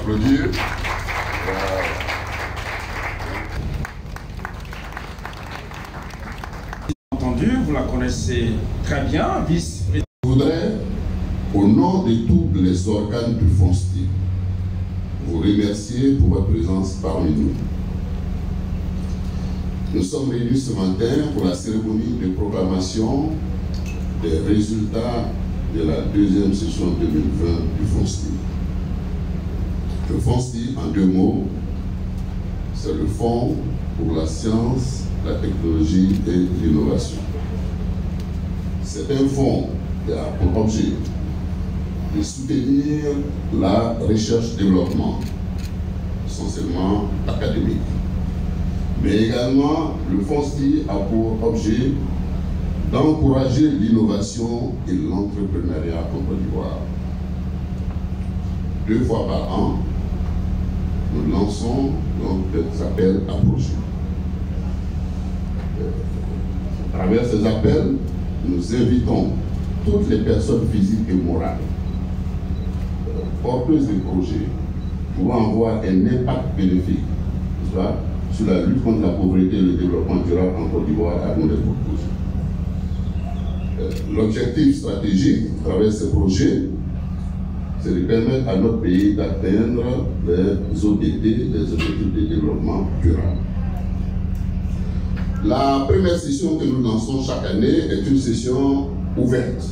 applaudir. Entendu, vous la connaissez très bien, vice-présidente. Je voudrais, au nom de tous les organes du FONSTI, vous remercier pour votre présence parmi nous. Nous sommes réunis ce matin pour la cérémonie de proclamation des résultats de la deuxième session 2020 du FONSTI. Le FONSTI, en deux mots, c'est le Fonds pour la science, la technologie et l'innovation. C'est un fonds qui a pour objet de soutenir la recherche-développement, essentiellement académique. Mais également, le FONSTI a pour objet d'encourager l'innovation et l'entrepreneuriat en Côte d'Ivoire. 2 fois par an, nous lançons donc des appels à projets. À travers ces appels, nous invitons toutes les personnes physiques et morales porteuses de projets pouvant avoir un impact bénéfique sur la lutte contre la pauvreté et le développement durable en Côte d'Ivoire à nous les proposer. L'objectif stratégique à travers ces projets, c'est de permettre à notre pays d'atteindre les ODD, les objectifs de développement durable. La première session que nous lançons chaque année est une session ouverte,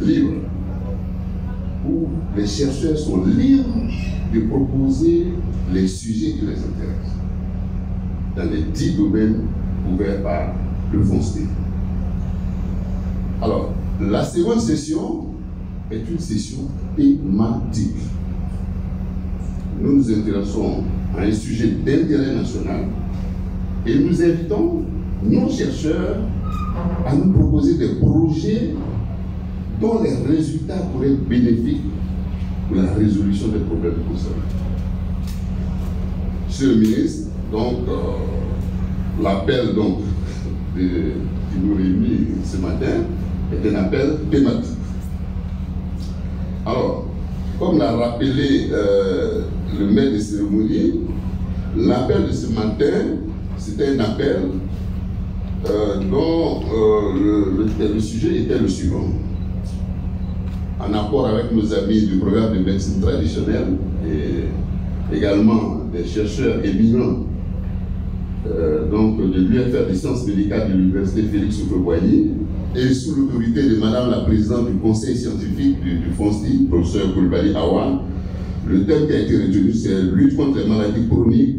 libre, où les chercheurs sont libres de proposer les sujets qui les intéressent dans les 10 domaines couverts par le FONSTI. Alors, la seconde session est une session thématique. Nous nous intéressons à un sujet d'intérêt national et nous invitons nos chercheurs à nous proposer des projets dont les résultats pourraient être bénéfiques pour la résolution des problèmes concernés. Monsieur le ministre, donc, l'appel qui nous réunit ce matin est un appel thématique. Alors, comme l'a rappelé le maître de cérémonie, l'appel de ce matin, c'était un appel dont le sujet était le suivant. En accord avec nos amis du programme de médecine traditionnelle et également des chercheurs éminents de l'UFR des sciences médicales de l'Université Félix Houphouët-Boigny et sous l'autorité de Madame la Présidente du Conseil scientifique du FONSTI, professeur Koulibaly Awa, le thème qui a été retenu, c'est lutte contre les maladies chroniques,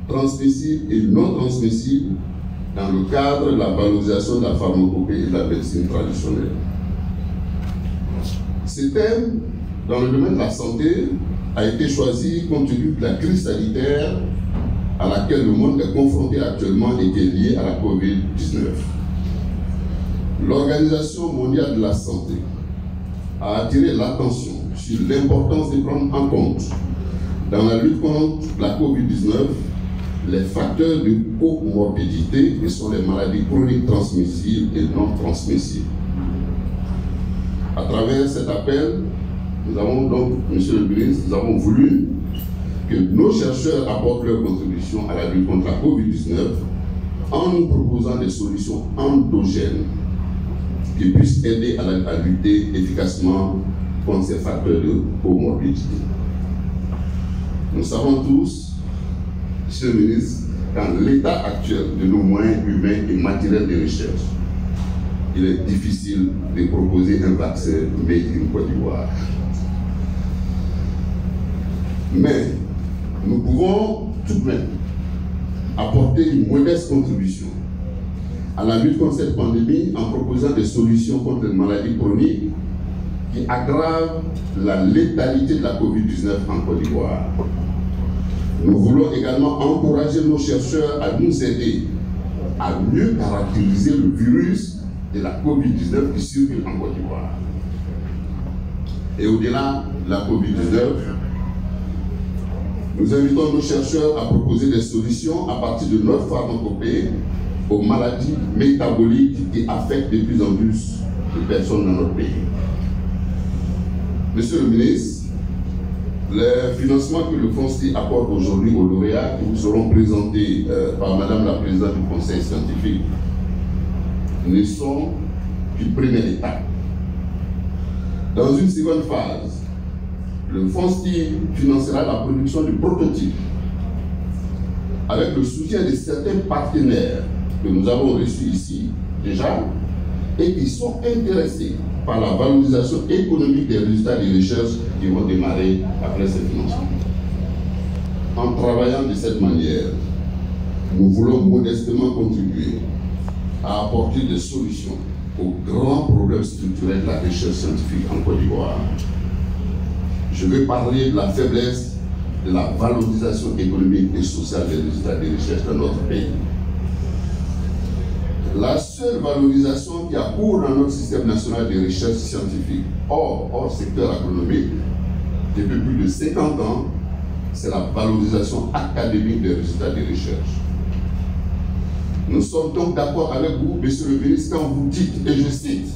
transmissibles et non transmissibles dans le cadre de la valorisation de la pharmacopée et de la médecine traditionnelle. Ce thème, dans le domaine de la santé, a été choisi compte tenu de la crise sanitaire à laquelle le monde est confronté actuellement et qui est liée à la COVID-19. L'Organisation mondiale de la santé a attiré l'attention sur l'importance de prendre en compte, dans la lutte contre la COVID-19, les facteurs de comorbidité qui sont les maladies chroniques transmissibles et non transmissibles. À travers cet appel, nous avons donc, Monsieur le ministre, nous avons voulu que nos chercheurs apportent leur contribution à la lutte contre la COVID-19 en nous proposant des solutions endogènes qui puissent aider à lutter efficacement contre ces facteurs de comorbidité. Nous savons tous, Monsieur le ministre, dans l'état actuel de nos moyens humains et matériels de recherche, il est difficile de proposer un vaccin made in Côte d'Ivoire. Mais nous pouvons tout de même apporter une modeste contribution à la lutte contre cette pandémie en proposant des solutions contre les maladies chroniques qui aggravent la létalité de la COVID-19 en Côte d'Ivoire. Nous voulons également encourager nos chercheurs à nous aider à mieux caractériser le virus de la COVID-19 qui circule en Côte d'Ivoire. Et au-delà de la COVID-19, nous invitons nos chercheurs à proposer des solutions à partir de notre pharmacopée aux maladies métaboliques qui affectent de plus en plus de personnes dans notre pays. Monsieur le ministre, Les financements que le FONSTI apporte aujourd'hui aux lauréats, qui vous seront présentés par Madame la Présidente du Conseil scientifique, ne sont qu'une première étape. Dans une seconde phase, le FONSTI financera la production de prototypes avec le soutien de certains partenaires que nous avons reçus ici déjà et qui sont intéressés par la valorisation économique des résultats des recherches qui vont démarrer après ces financements. En travaillant de cette manière, nous voulons modestement contribuer à apporter des solutions aux grands problèmes structurels de la recherche scientifique en Côte d'Ivoire. Je veux parler de la faiblesse de la valorisation économique et sociale des résultats des recherches dans notre pays. La seule valorisation qui a cours dans notre système national de recherche scientifique, hors secteur agronomique, depuis plus de 50 ans, c'est la valorisation académique des résultats des recherches. Nous sommes donc d'accord avec vous, Monsieur le ministre, quand vous dites, et je cite,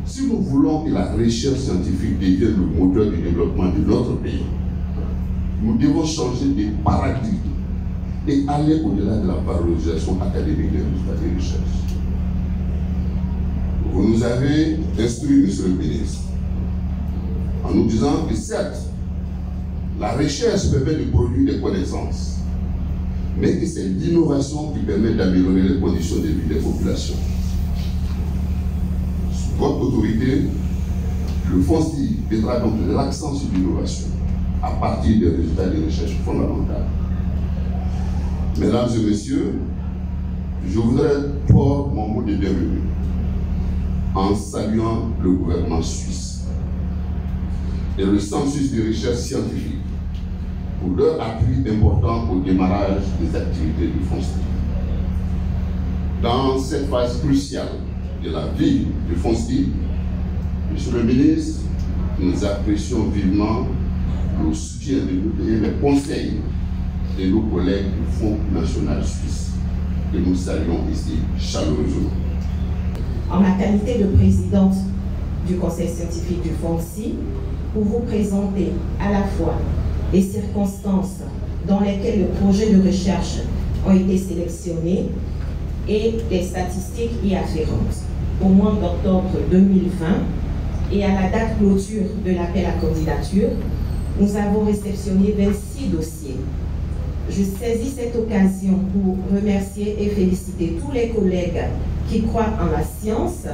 si nous voulons que la recherche scientifique devienne le moteur du développement de notre pays, nous devons changer de paradigme et aller au-delà de la valorisation académique des résultats des recherches. Vous nous avez instruit, Monsieur le ministre, en nous disant que certes, la recherche permet de produire des connaissances, mais que c'est l'innovation qui permet d'améliorer les conditions de vie des populations. Sous votre autorité, le FONSTI mettra donc l'accent sur l'innovation à partir des résultats des recherches fondamentales. Mesdames et messieurs, je voudrais porter mon mot de bienvenue en saluant le gouvernement suisse et le Census de recherche scientifique pour leur appui important au démarrage des activités du FONSTI. Dans cette phase cruciale de la vie du FONSTI, Monsieur le ministre, nous apprécions vivement le soutien et les conseils de nos collègues du Fonds national suisse, que nous saluons ici chaleureusement. En ma qualité de présidente du Conseil scientifique du FONSTI, pour vous présenter à la fois les circonstances dans lesquelles les projets de recherche ont été sélectionnés et les statistiques y afférentes. Au mois d'octobre 2020 et à la date clôture de l'appel à candidature, nous avons réceptionné 26 dossiers. Je saisis cette occasion pour remercier et féliciter tous les collègues qui croient en la science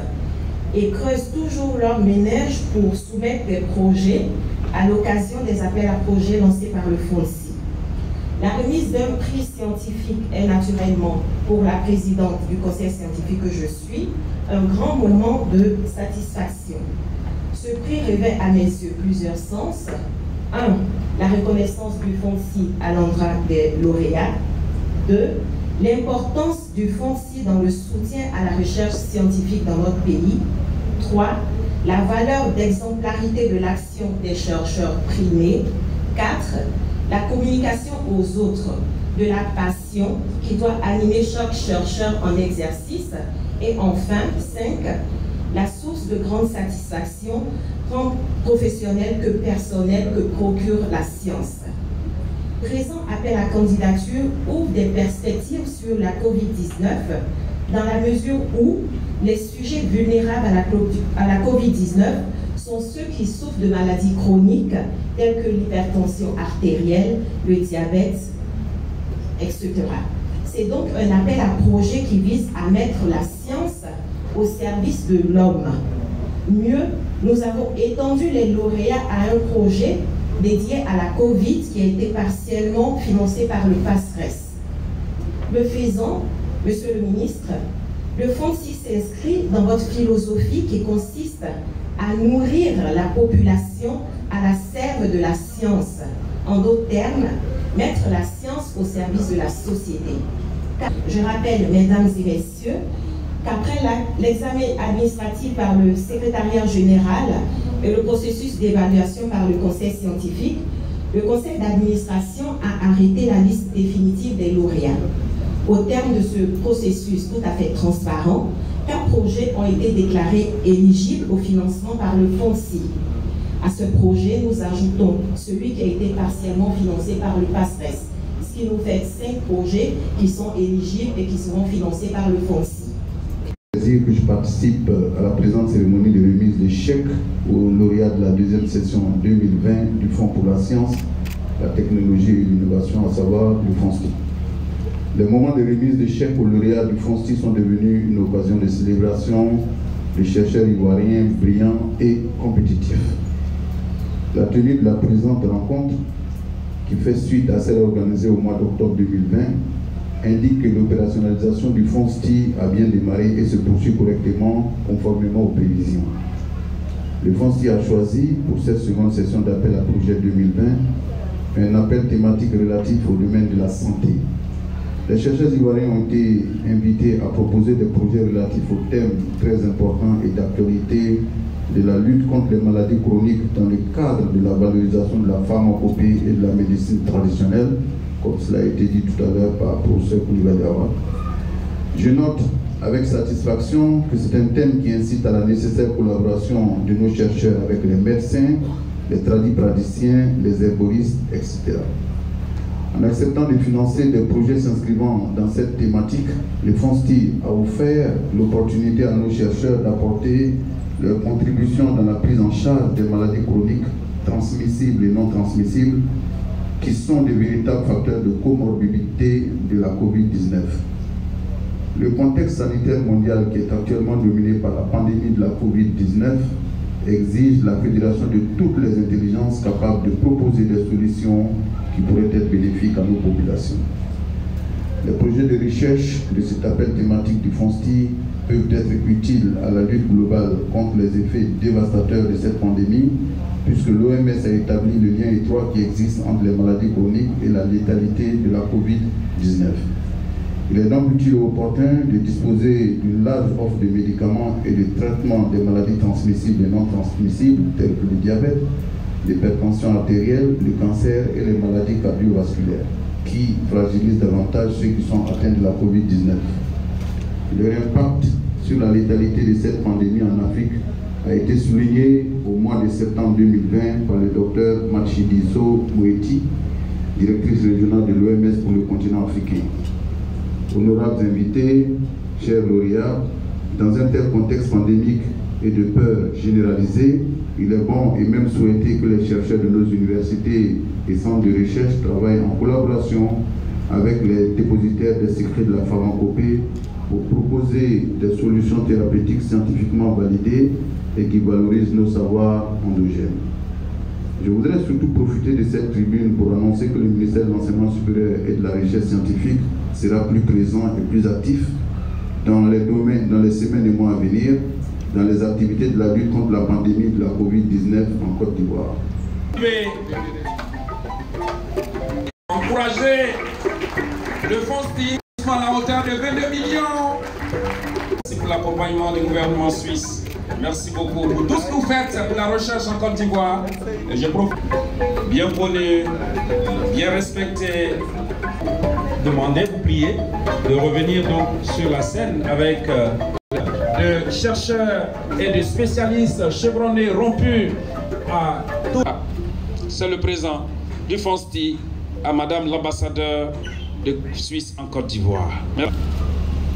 et creusent toujours leur ménage pour soumettre des projets à l'occasion des appels à projets lancés par le FONSTI. La remise d'un prix scientifique est naturellement, pour la présidente du conseil scientifique que je suis, un grand moment de satisfaction. Ce prix revêt à mes yeux plusieurs sens. 1. La reconnaissance du FONSTI à l'endroit des lauréats. 2. L'importance du FONSTI dans le soutien à la recherche scientifique dans notre pays. 3. La valeur d'exemplarité de l'action des chercheurs primés. 4. La communication aux autres de la passion qui doit animer chaque chercheur en exercice. Et enfin, 5. La source de grande satisfaction, tant professionnelle que personnelle, que procure la science. Présent appel à candidature ouvre des perspectives sur la COVID-19 dans la mesure où les sujets vulnérables à la COVID-19 sont ceux qui souffrent de maladies chroniques telles que l'hypertension artérielle, le diabète, etc. C'est donc un appel à projet qui vise à mettre la science au service de l'homme. Mieux, nous avons étendu les lauréats à un projet dédié à la COVID qui a été partiellement financé par le PASRES. Le faisant, Monsieur le ministre, le FONSTI s'inscrit dans votre philosophie qui consiste à nourrir la population à la sève de la science. En d'autres termes, mettre la science au service de la société. Je rappelle, mesdames et messieurs, qu'après l'examen administratif par le secrétariat général et le processus d'évaluation par le conseil scientifique, le conseil d'administration a arrêté la liste définitive des lauréats. Au terme de ce processus tout à fait transparent, 4 projets ont été déclarés éligibles au financement par le FONSTI. À ce projet, nous ajoutons celui qui a été partiellement financé par le PASTES, ce qui nous fait 5 projets qui sont éligibles et qui seront financés par le FONSI. C'est que je participe à la présente cérémonie de remise des chèques aux lauréats de la deuxième session 2020 du Fonds pour la science, la technologie et l'innovation, à savoir le FONSTI. Les moments de remise des chèques aux lauréats du FONSTI sont devenus une occasion de célébration de chercheurs ivoiriens brillants et compétitifs. La tenue de la présente rencontre, qui fait suite à celle organisée au mois d'octobre 2020, indique que l'opérationnalisation du FONSTI a bien démarré et se poursuit correctement conformément aux prévisions. Le FONSTI a choisi pour cette seconde session d'appel à projet 2020 un appel thématique relatif au domaine de la santé. Les chercheurs ivoiriens ont été invités à proposer des projets relatifs aux thèmes très importants et d'actualité de la lutte contre les maladies chroniques dans le cadre de la valorisation de la pharmacopée et de la médecine traditionnelle, comme cela a été dit tout à l'heure par le professeur Koulibaly Awa. Je note avec satisfaction que c'est un thème qui incite à la nécessaire collaboration de nos chercheurs avec les médecins, les tradipraticiens, les herboristes, etc. En acceptant de financer des projets s'inscrivant dans cette thématique, le FONSTI a offert l'opportunité à nos chercheurs d'apporter leur contribution dans la prise en charge des maladies chroniques, transmissibles et non transmissibles, qui sont des véritables facteurs de comorbidité de la COVID-19. Le contexte sanitaire mondial qui est actuellement dominé par la pandémie de la COVID-19 exige la fédération de toutes les intelligences capables de proposer des solutions qui pourraient être bénéfiques à nos populations. Les projets de recherche de cet appel thématique du FONSTI peuvent être utiles à la lutte globale contre les effets dévastateurs de cette pandémie, puisque l'OMS a établi le lien étroit qui existe entre les maladies chroniques et la létalité de la COVID-19. Il est donc utile et opportun de disposer d'une large offre de médicaments et de traitements des maladies transmissibles et non transmissibles, telles que le diabète, l'hypertension artérielle, le cancer et les maladies cardiovasculaires, qui fragilisent davantage ceux qui sont atteints de la COVID-19. Leur impact sur la létalité de cette pandémie en Afrique a été souligné au mois de septembre 2020 par le docteur Matshidiso Moeti, directrice régionale de l'OMS pour le continent africain. Honorables invités, chers lauréats, dans un tel contexte pandémique et de peur généralisée, il est bon et même souhaité que les chercheurs de nos universités et centres de recherche travaillent en collaboration avec les dépositaires des secrets de la pharmacopée pour proposer des solutions thérapeutiques scientifiquement validées et qui valorisent nos savoirs endogènes. Je voudrais surtout profiter de cette tribune pour annoncer que le ministère de l'Enseignement supérieur et de la Recherche scientifique sera plus présent et plus actif dans les semaines et mois à venir, dans les activités de la lutte contre la pandémie de la COVID-19 en Côte d'Ivoire. Encourager le FONSTI à la hauteur de 22 millions. Merci pour l'accompagnement du gouvernement suisse. Merci beaucoup pour tout ce que vous faites pour la recherche en Côte d'Ivoire. Et je profite, bien connu, bien respecté. Demandez, vous priez de revenir donc sur la scène avec de chercheurs et de spécialistes chevronnés, rompus à tout. C'est le présent du FONSTI à Madame l'ambassadeur de Suisse en Côte d'Ivoire.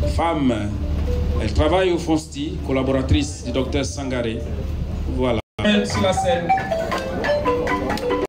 Femme, elle travaille au FONSTI, collaboratrice du docteur Sangaré. Voilà. Sur la scène.